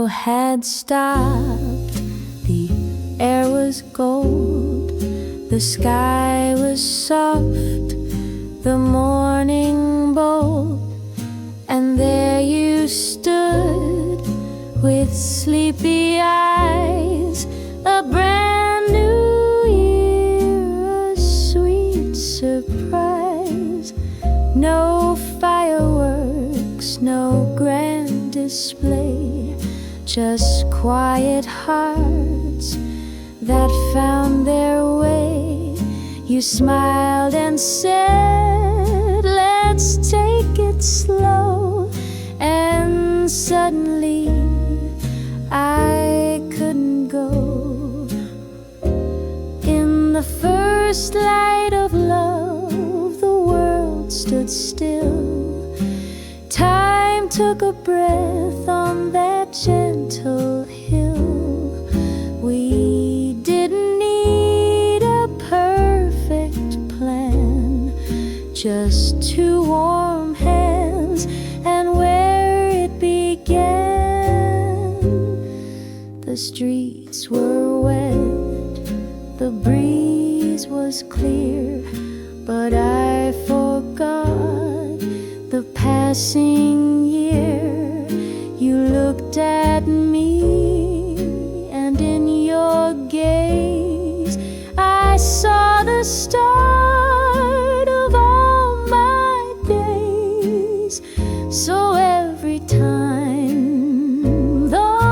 world had stopped. The air was gold, the sky was soft, the morning bold, and there you stood with sleepy eyes, a brand new year, a sweet surprise. No fireworks, no grand display, just quiet hearts that found their way. You smiled and said, let's take it slow. And suddenly I couldn't go. In the first light of love, the world stood still. Time took a breath on that gentle hill. We didn't need a perfect plan, just two warm hands, and where it began. The streets were wet, the breeze was clear, but I forgot the passing year. You looked at me, and in your gaze I saw the start of all my days. So every time the morning's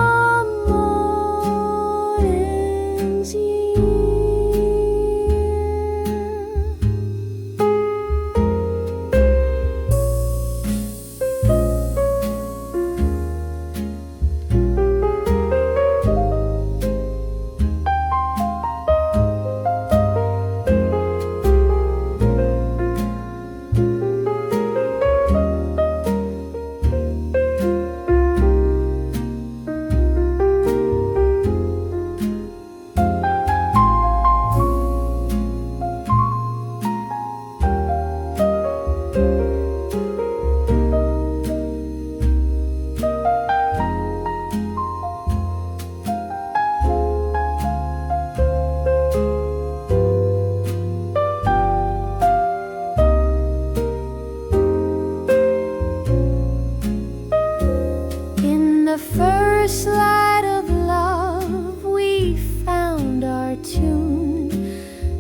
first light of love, we found our tune,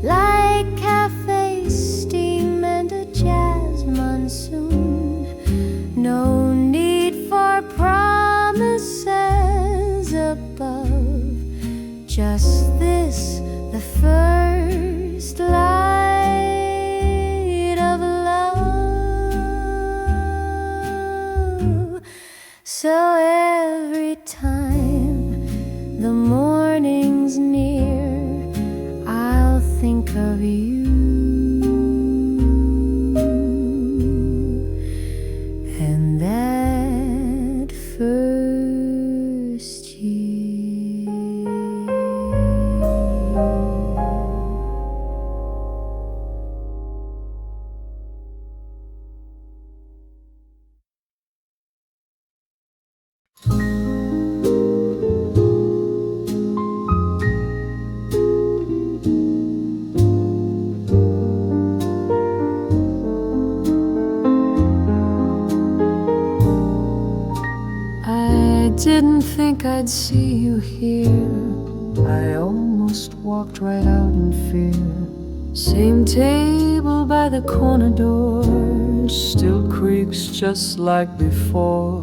like cafe steam and a jazz monsoon. No need for promises above, just this, the first light of love. So every time the morning's near, I'll think of you, and that first year. Didn't think I'd see you here. I almost walked right out in fear. Same table by the corner door, still creaks just like before.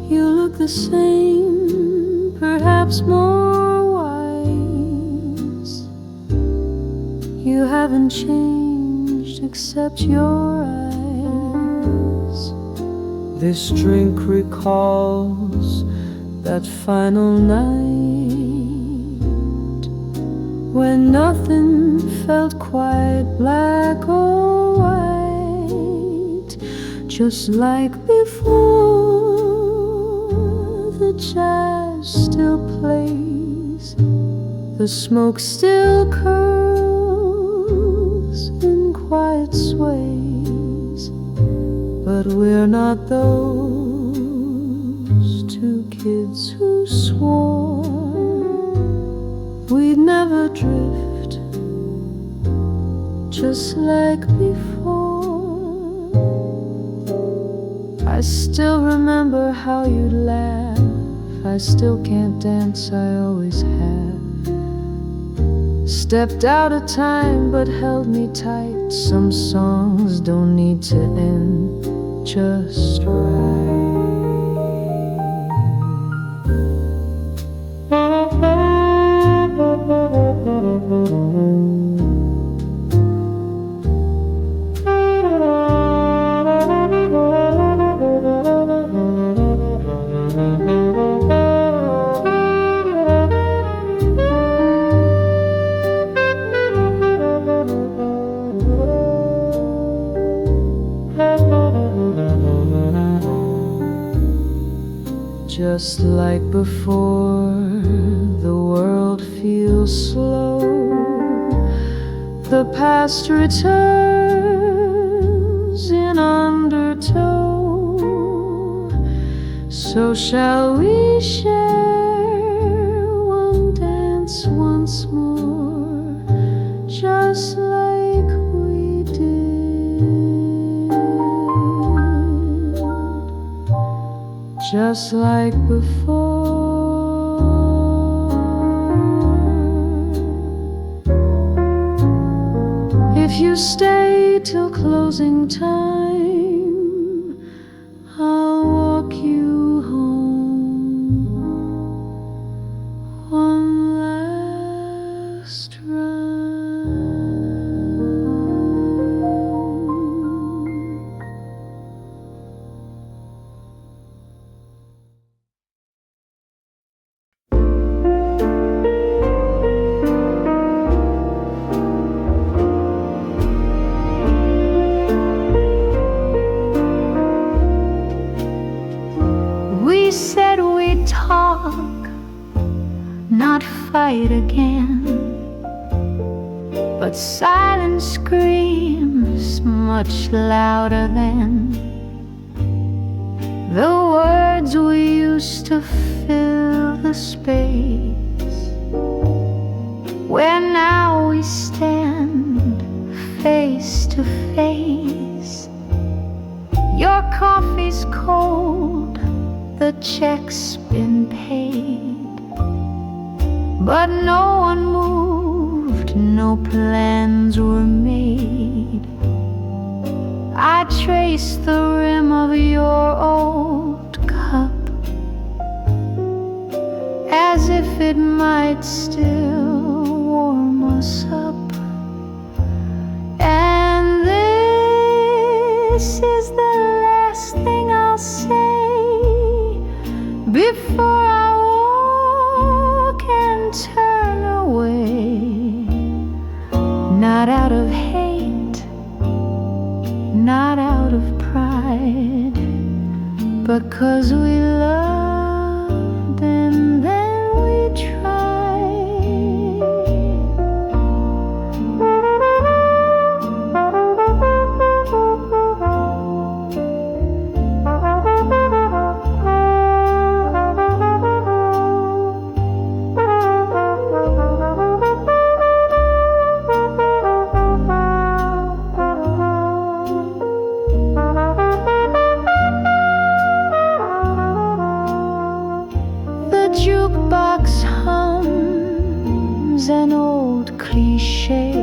You look the same, perhaps more wise. You haven't changed except your eyes. This drink recalls that final night when nothing felt quite black or white. Just like before, the jazz still plays, the smoke still curls in quiet sways, but we're not those kids who swore we'd never drift, just like before. I still remember how you'd laugh. I still can't dance, I always have. Stepped out of time but held me tight. Some songs don't need to end just right. Just like before, the world feels slow. The past returns in undertow. So shall we share one dance once more, just like we did, just like before. If you stay till closing time, I'll walk you home one last round. We said we'd talk, not fight again, but silence screams much louder than the words we used to fill the space, where now we stand face to face. Your coffee's cold, the check's been paid, but no one moved, no plans were made. I traced the rim of your old cup, as if it might still warm us up. And this is the last thing I'll say before I walk and turn away. Not out of hate, not out of pride, but 'cause we loved and then we tried. Jukebox hums an old cliche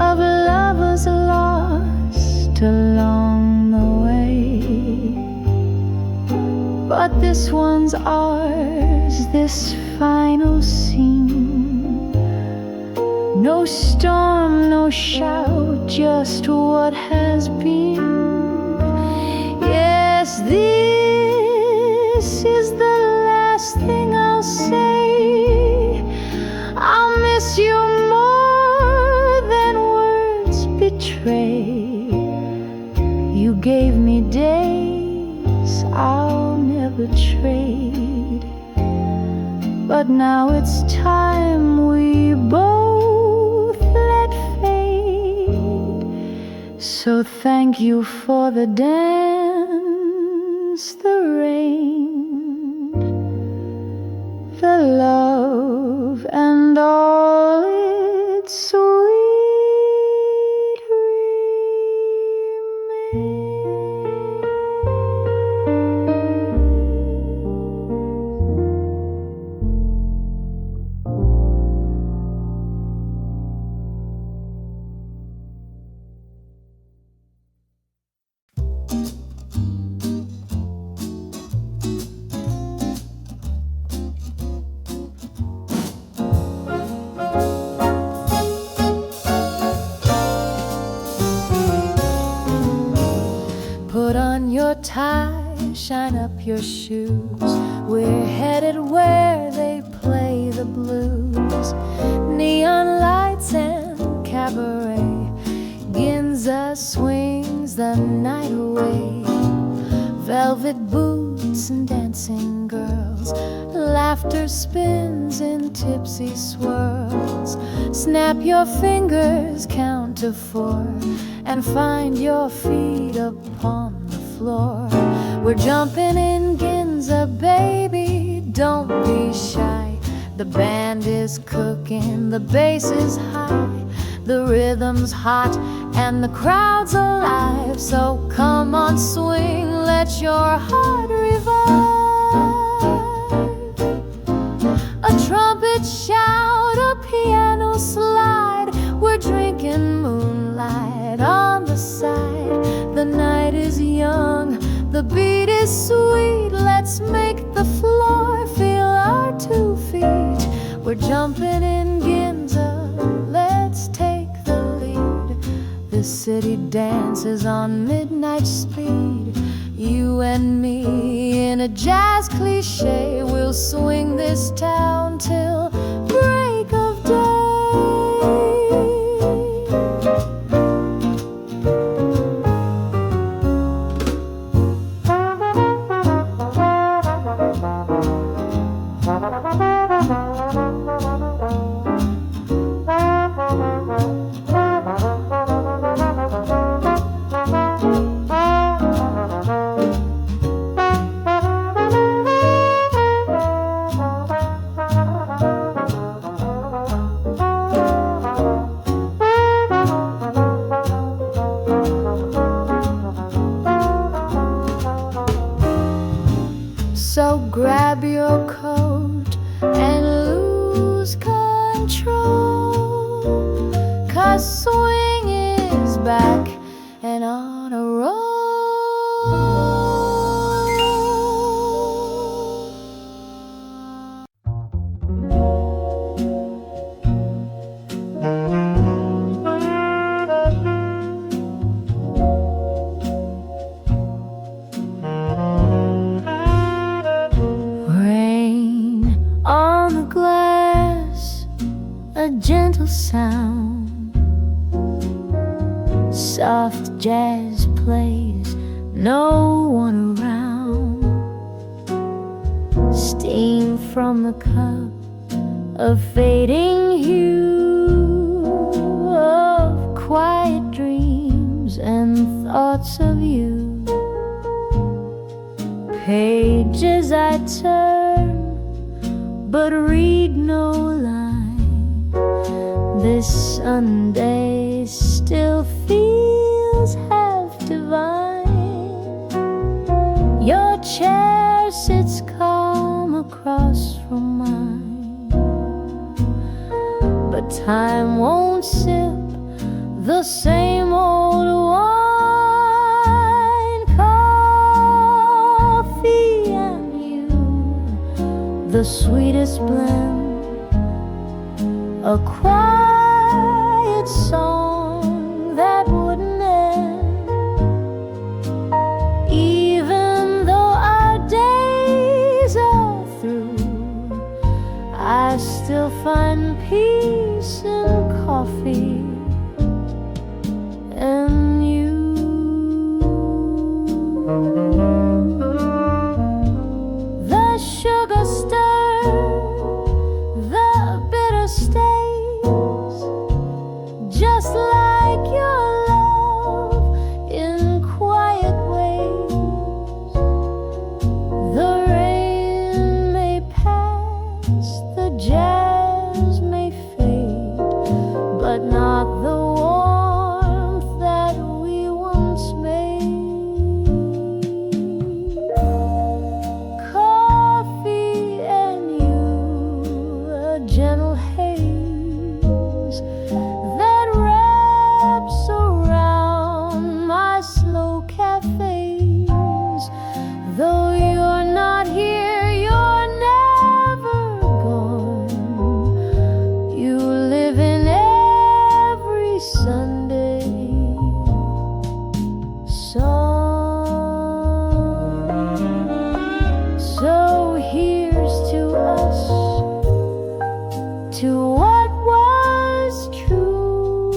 of lovers lost along the way, but this one's ours, this final scene. No storm, no shout, just what has been. Yes, this is the last thing I'll say. I'll miss you more than words betray. You gave me days I'll never trade, but now it's time we both let fade. So thank you for the dance, the rain, the love and all its sweet Put on your tie, shine up your shoes. We're headed where they play the blues. Neon lights and cabaret. Ginza swings the night away. Velvet boots and dancing girls. Laughter spins in tipsy swirls. Snap your fingers, count to 4, and find your feet upon the floor. We're jumping in Ginza, baby, don't be shy. The band is cooking, the bass is high, the rhythm's hot, and the crowd's alive. So come on, swing, let your heart revive. A trumpet shout, a piano slide. We're drinking moonlight on the side. The night is young, the beat is sweet. Let's make the floor feel our 2 feet. We're jumping in Ginza, let's take the lead. This city dances on midnight speed. You and me in a jazz cliche. We'll swing this town till break of day. So grab your coat and lose control, 'cause swing is back and on a roll. A gentle sound, soft jazz plays, no one around. Steam from the cup, a fading hue of quiet dreams and thoughts of you. Pages I turn, but read no line. This Sunday still feels half divine. Your chair sits calm across from mine, but time won't sip the same old wine. Coffee and you, the sweetest blend, a quiet song that wouldn't end. Even though our days are through, I still find peace in coffee and you. The sugar stir, the bitter stays, just like your love in quiet ways. The rain may pass, The jazz may fade, but not the warmth that we once made. Coffee and you, a gentle haze that wraps around my slow cafes. Though you're not here, you're never gone. You live in every Sunday song. So here's to us, to what was true,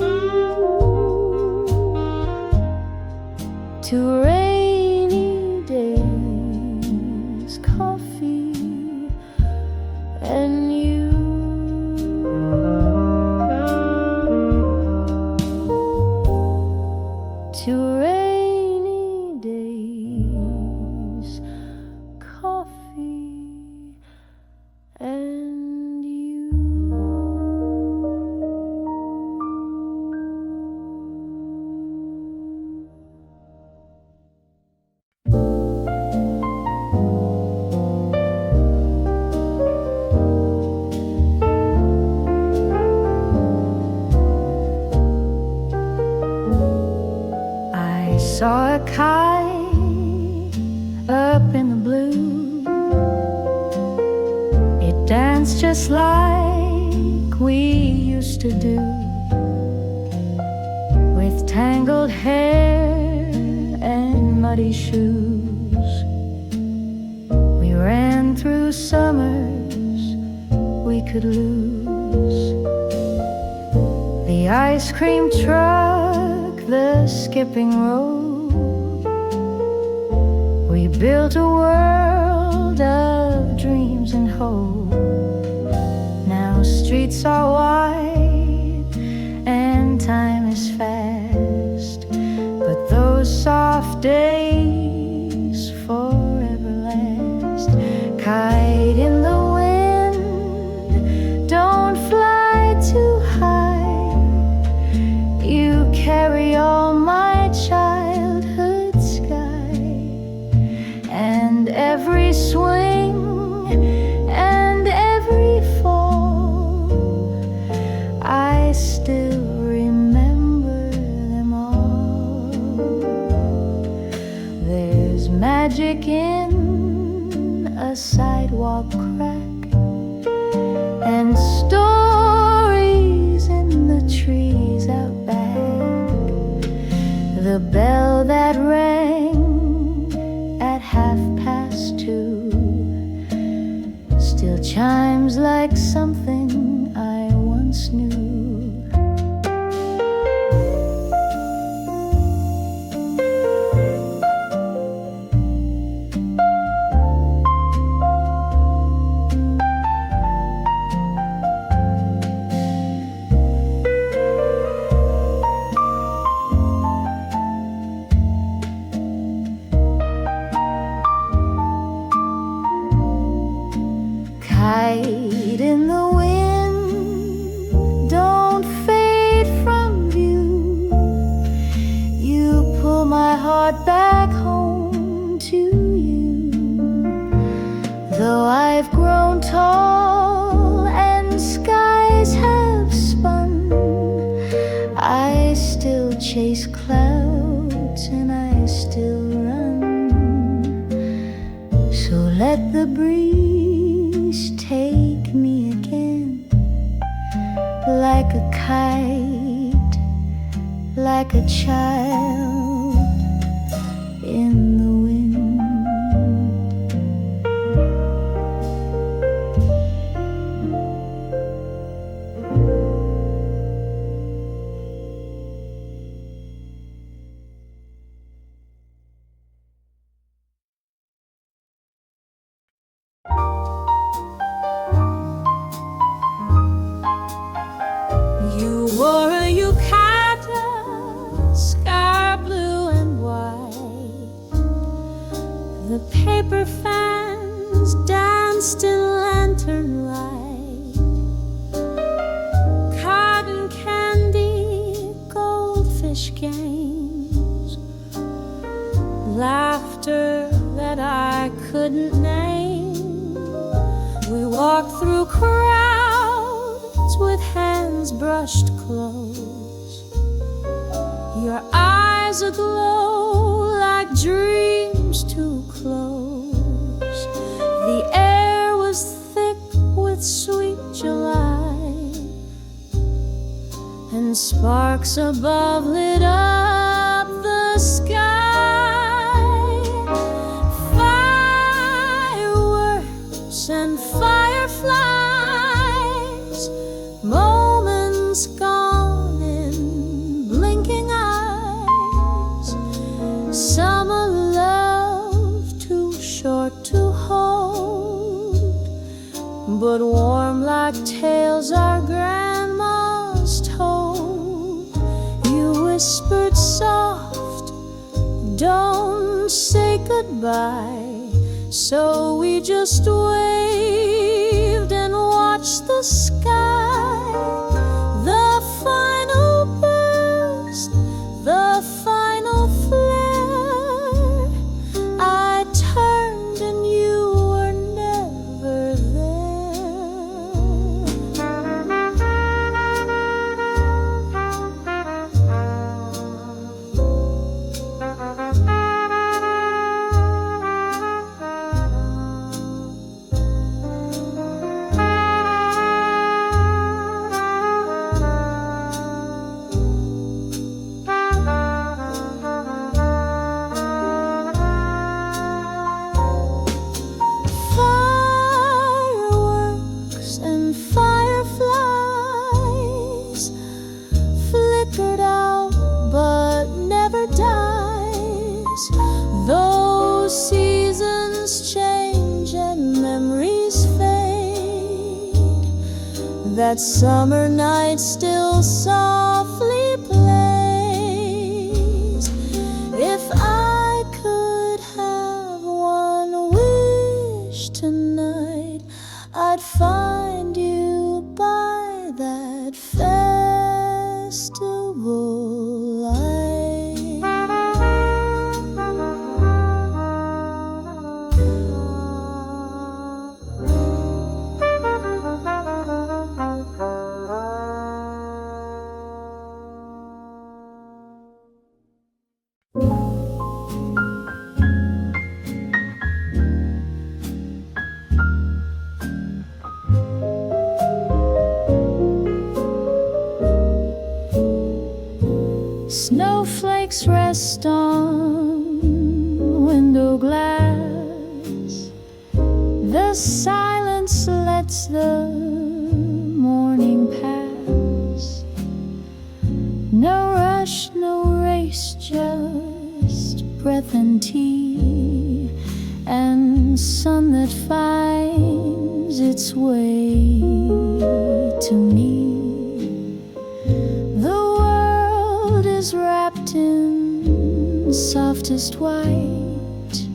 to rainy days, coffee and you. To rainy days, coffee and you. I saw a kite up in the blue. It danced just like we used to do, with tangled hair and muddy shoes. We ran through summers we could lose. The ice cream truck, the skipping rope. We built a world of dreams and hope. Now streets are wide and time is fast, but those soft days forever last. Kite in the wind, don't fly too high. You carry all my childhood sky, and every swing and every fall, I still remember them all. There's magic in a sidewalk crack, and stories in the trees out back. The bell that rang at 2:30 still chimes like something I once knew. Kite in the wind, don't fade from view. You pull my heart back home to you. Though I've grown tall and skies have spun, I still chase clouds and I still run. So let the breeze take me again, like a kite, like a child in the wind. You wore a yukata, sky blue and white. The paper fans danced in lantern light. with hands brushed close, your eyes aglow like dreams too close. The air was thick with sweet July, and sparks above lit up the sky. Fireworks and fireflies, moments gone in blinking eyes. Summer love too short to hold, but warm like tales our grandmas told. You whispered soft, don't say goodbye. So we just waved and watched the sky. The final burst, the final flare. I turned and you were never Fireworks and fireflies flickered out but never dies. Though seasons change and memories fade, that summer night still softly plays. If I could have one wish tonight, I'd find you by that festival light. Snowflakes rest on window glass. The silence lets the morning pass. No rush, no race, just breath and tea, and sun that finds its way to me. Wrapped in softest white,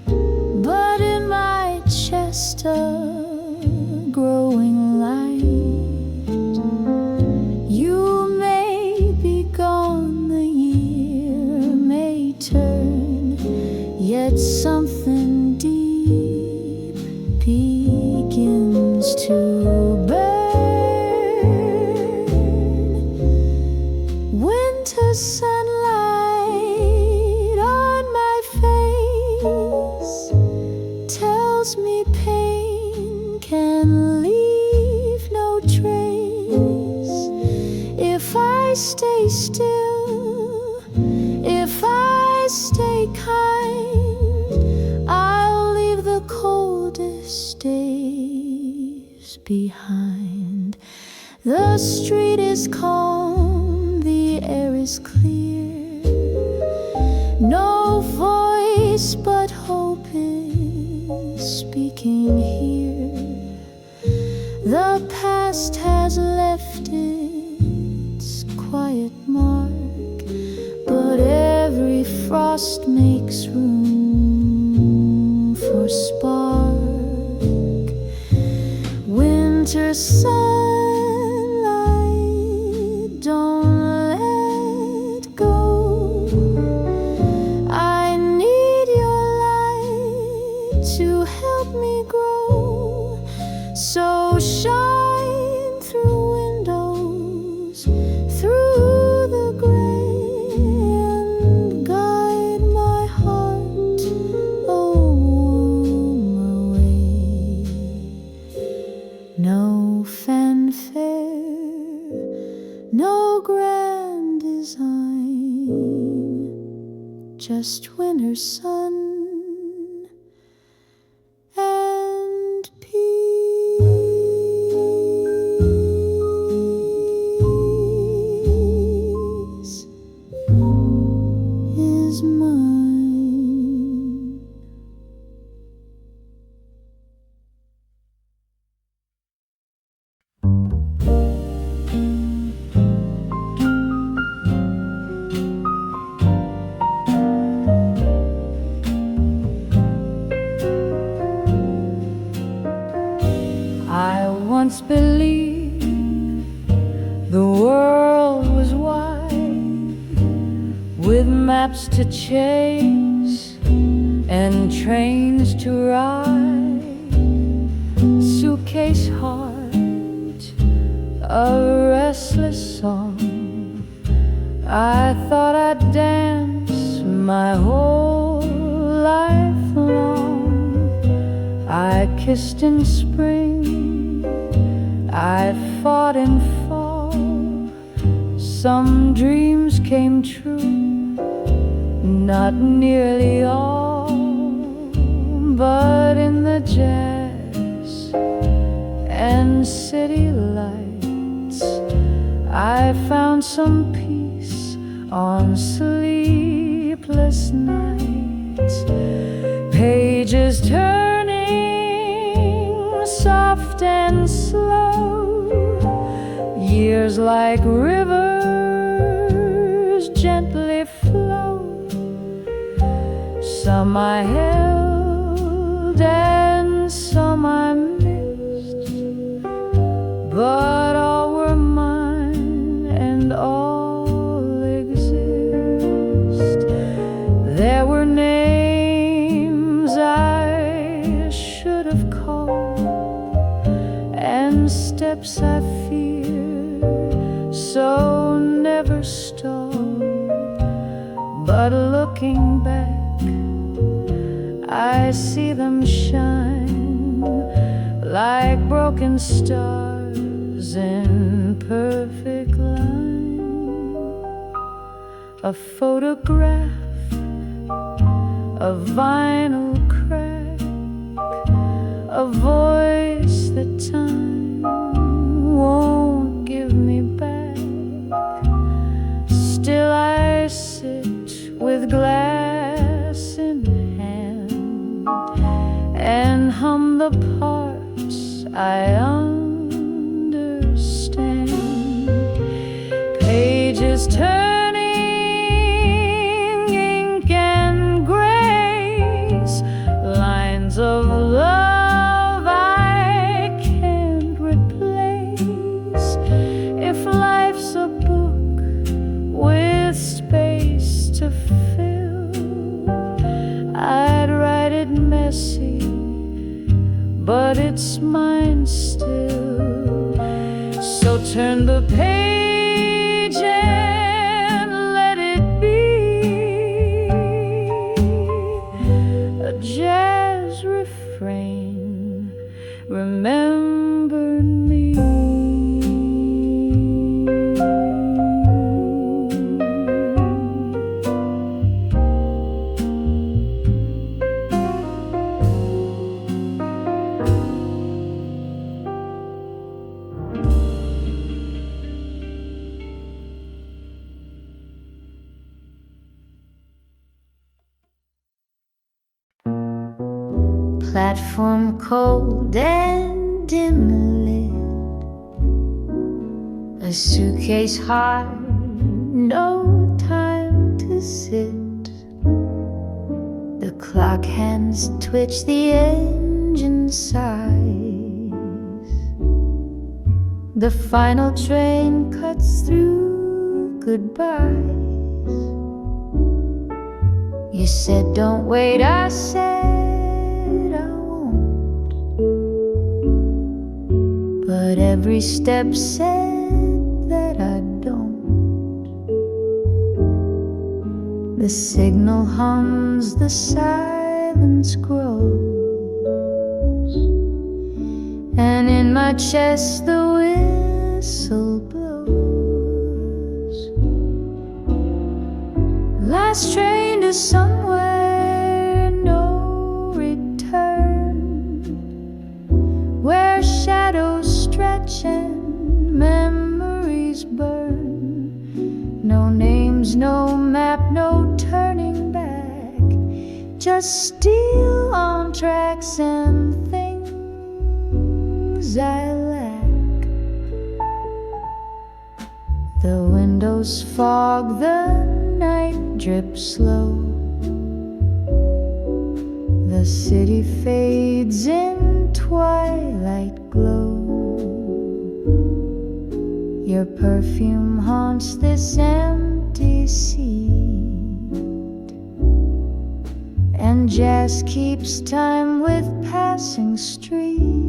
but in my chest a growing light. You may be gone, the year may turn, yet something deep begins to burn. Sunlight on my face tells me pain can leave no trace. If I stay still, if I stay kind, I'll leave the coldest days behind. The street is calm, the air is clear, no voice but hope is speaking here. The past has left its quiet mark, but every frost makes room for spark. Winter sunlight, don't let go. I need your light to help me grow. So shine through just winter sun and peace is mine. I once believed the world was wide, with maps to chase and trains to ride. Suitcase heart, a restless song. I thought I'd dance my whole life long. I kissed in spring, I fought in fall. Some dreams came true, not nearly all, but in the jazz and city lights I found some peace on sleepless nights. Pages turning soft and slow, years like rivers gently flow. Some I held and some I missed, but all were mine and all exist. There were names I should have called and steps I feared, so never stalled. But looking back, I see them shine like broken stars in perfect line. A photograph, a vinyl crack, a voice that time won't give me back. Still I sit with glass in hand and hum the parts I understand. Pages turning, ink and grace, lines of love I can't replace. If life's a book with space to fill, I'd write it messy, but it's mine still. So turn the page and let it be a jazz refrain. Remember me. Platform cold and dimly lit, a suitcase hard, no time to sit. The clock hands twitch, the engine sighs. The final train cuts through goodbyes. You said don't wait, I said but every step said that I don't. The signal hums, the silence grows, and in my chest the whistle blows. Last train to to somewhere no return, where shadows stretch and memories burn. No names, no map, no turning back, just steel on tracks and things I lack. The windows fog, the night drips slow, the city fades in twilight glow. Your perfume haunts this empty seat, and jazz keeps time with passing street.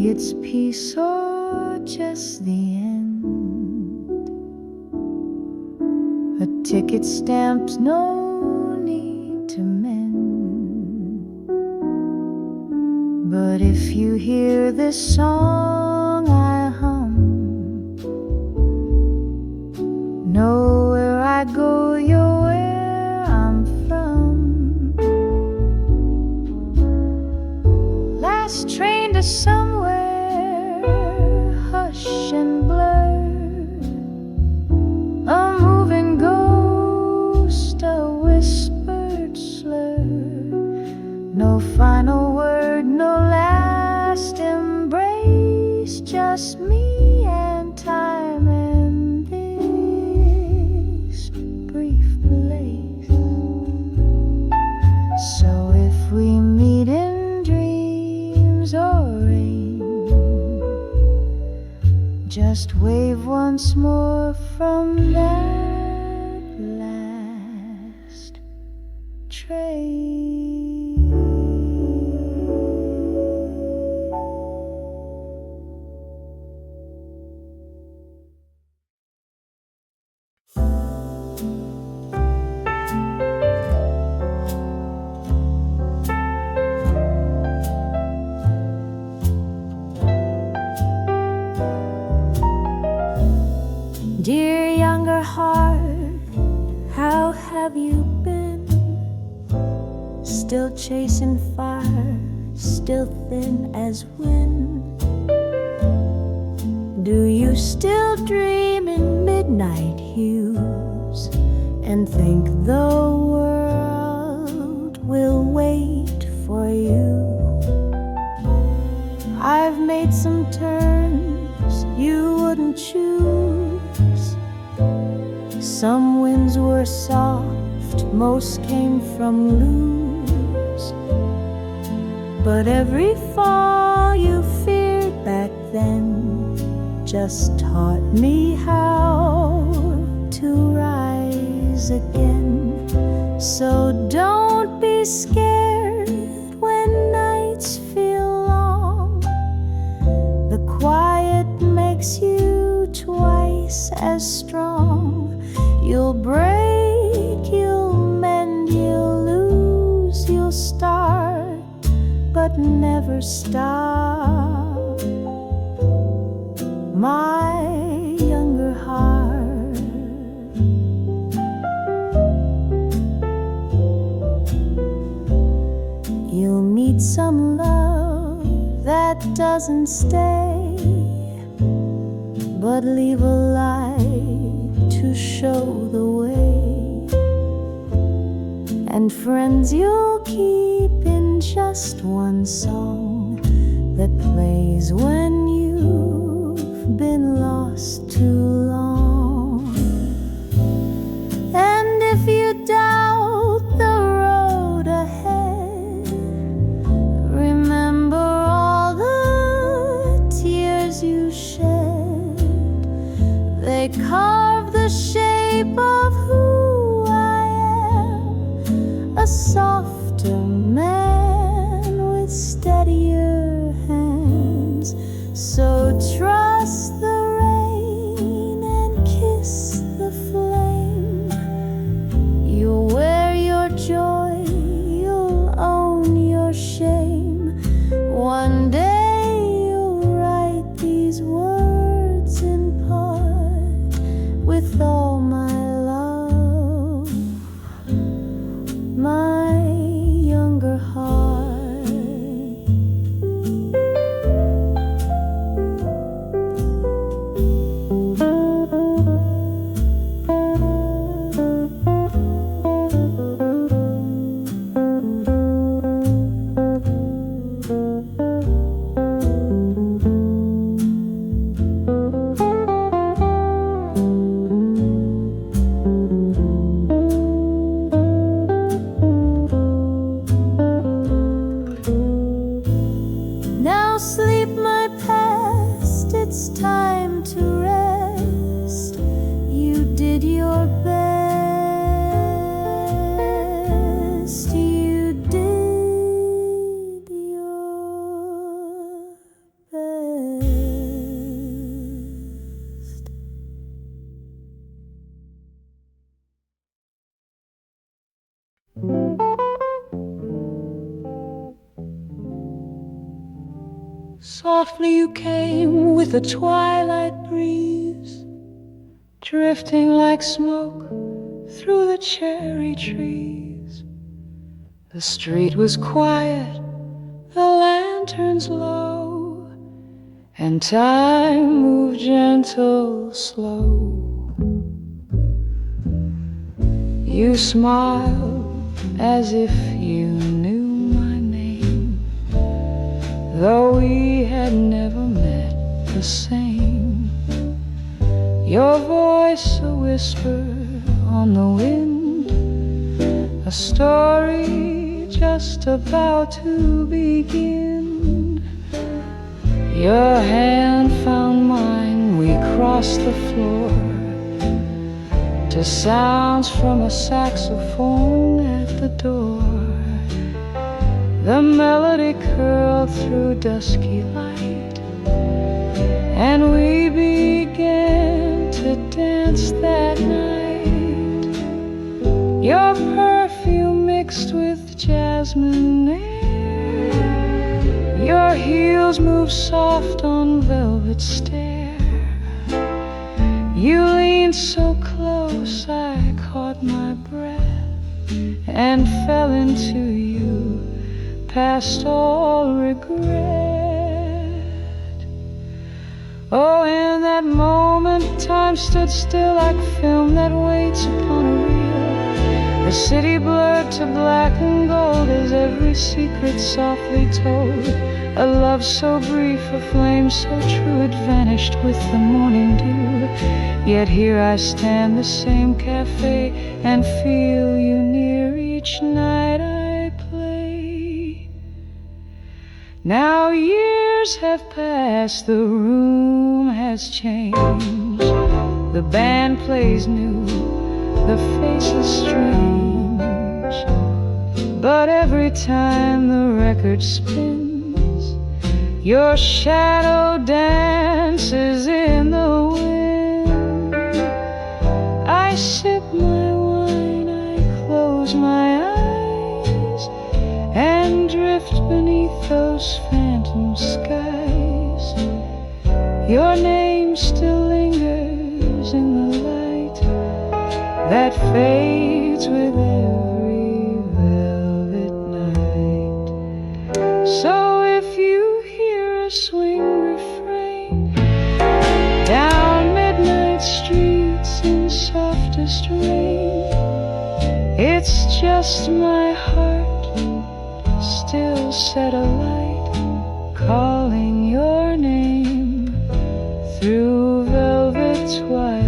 It's peace or just the end, a ticket stamped, no need to mend. But if you hear this song I hum, know where I go, you're where I'm from. Last train to somewhere hush and blurred, a moving ghost, a whispered slur. No final word, no last embrace, just me and time and this brief place. So if we meet in dreams or just wave once more from that last train. Dear younger heart, how have you been? Still chasing fire, still thin as wind? Do you still dream in midnight hues and think the world will wait for you? I've made some turns you wouldn't choose. Some winds were soft, most came from loose. But every fall you feared back then just taught me how to rise again. So don't be scared when nights feel long. The quiet makes you twice as strong. You'll break, you'll mend, you'll lose, you'll start, but never stop. My younger heart, you'll meet some love that doesn't stay, but leave a light to show the way. And friends you'll keep in just one song that plays when you've been lost too long. And if you doubt the road ahead, remember all the tears you shed. They carve the shape of who I am a softer man with steadier hands. So trust the rain and kiss the flame. You'll wear your joy, you'll own your shame. One day you'll write these words in part with all my love, my younger heart. Now sleep, my past, it's time to rest. You did your best. You did your best. Softly you came with a twilight breeze, drifting like smoke through the cherry trees. The street was quiet, the lanterns low, and time moved gentle, slow. You smiled as if you knew my name, though we had never met the same. Your voice a whisper on the wind, a story just about to begin. Your hand found mine, we crossed the floor to sounds from a saxophone at the door. The melody curled through dusky light, and we began to dance that night. Your perfume mixed with jasmine air, your heels moved soft on velvet stair. You leaned so close I caught my breath and fell into you past all regret. Oh, in that moment time stood still like film that waits upon a reel. The city blurred to black and gold as every secret softly told. A love so brief, a flame so true, it vanished with the morning dew. Yet here I stand, the same cafe, and feel you near each night I play. Now years have passed, the room has changed. The band plays new, the faces strange. But every time the record spins, your shadow dances in the wind. I sip my wine, I close my eyes, and drift beneath those phantom skies. Your name still lingers in the light that fades with every velvet night. So if you hear a swing refrain down midnight streets in softest rain, it's just my heart still set alight, calling your name through velvet twilight.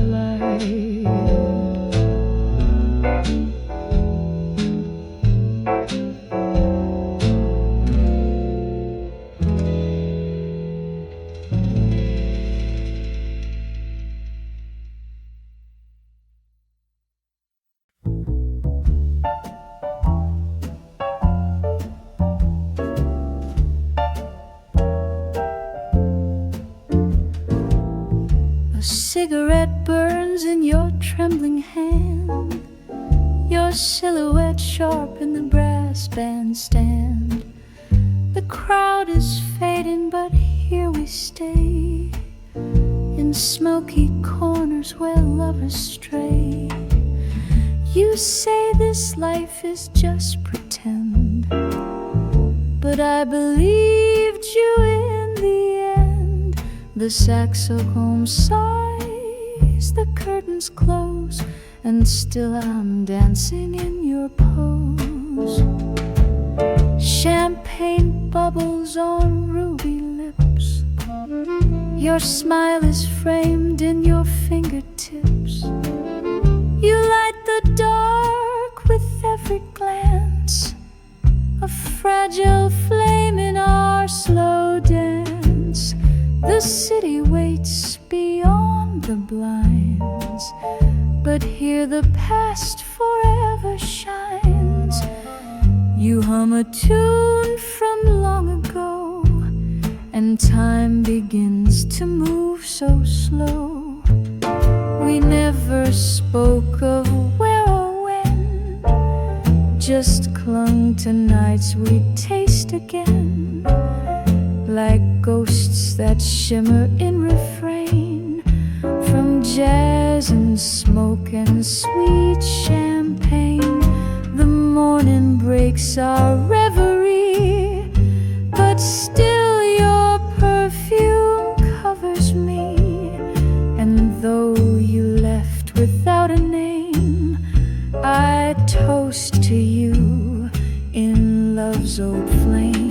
cigarette burns in your trembling hand, your silhouette sharp in the brass bandstand. The crowd is fading, but here we stay, in smoky corners where lovers stray. You say this life is just pretend, but I believed you in the end. The saxophone sighs, the curtains close, and still I'm dancing in your pose. Champagne bubbles on ruby lips, your smile is framed in your fingertips. You light the dark with every glance, a fragile flame in our slow dance. The city waits beyond the blinds, but here the past forever shines. You hum a tune from long ago, and time begins to move so slow. We never spoke of where or when, just clung to nights we'd taste again, like ghosts that shimmer in refrain, from jazz and smoke and sweet champagne. The morning breaks our reverie, but still your perfume covers me. And though you left without a name, I toast to you in love's old flame.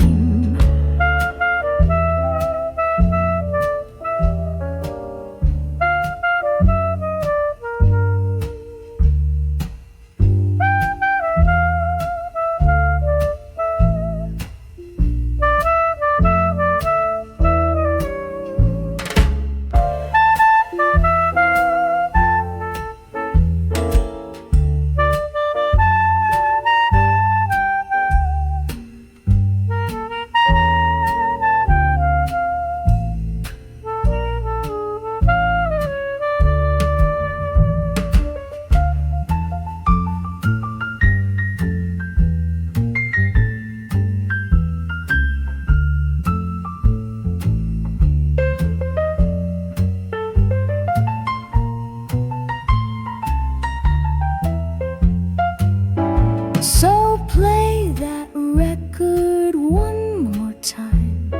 So play that record one more time,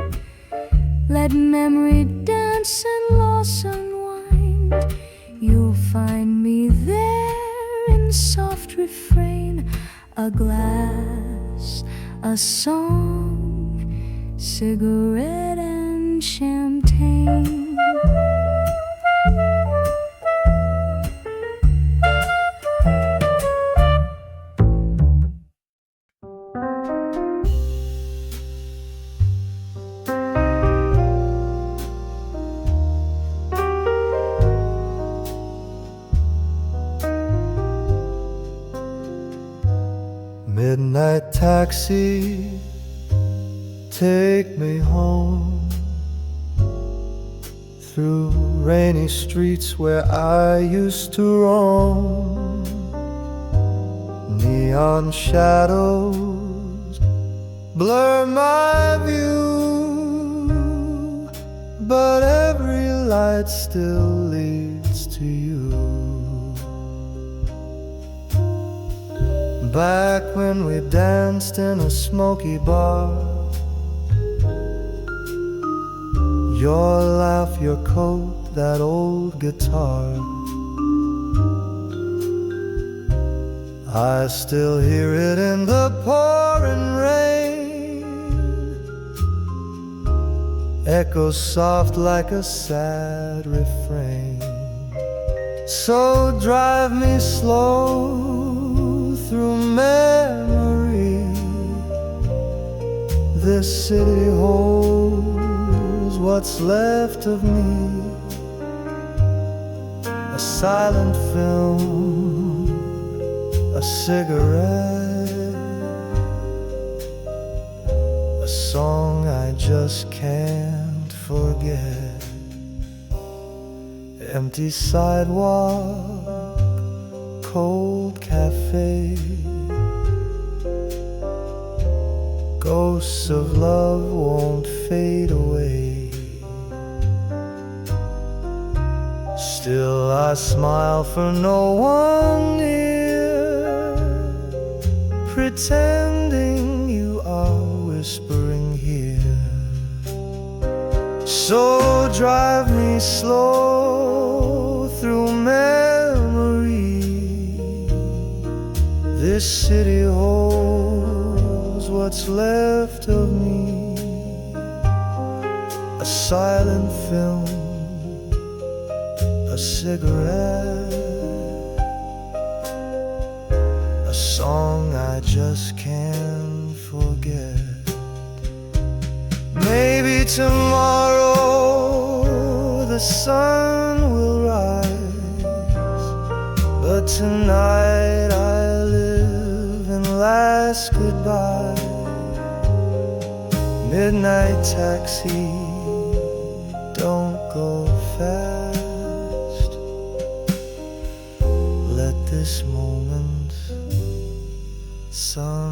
let memory dance and loss unwind. You'll find me there in soft refrain, a glass, a song, cigarette and champagne. Midnight taxi, take me home, through rainy streets where I used to roam. Neon shadows blur my view, but every light still leads to you. Back when we danced in a smoky bar, your laugh, your coat, that old guitar, I still hear it in the pouring rain, echoes soft like a sad refrain. So drive me slow through memory, this city holds what's left of me, a silent film, a cigarette, a song I just can't forget. Empty sidewalk, cold cafe, ghosts of love won't fade away. Still I smile for no one near, pretending you are whispering here. So drive me slow through memory. This city holds what's left of me, a silent film, a cigarette, a song I just can't forget. Maybe tomorrow the sun will rise, but tonight I live in last goodbye. Midnight taxi, don't go fast. Let this moment sun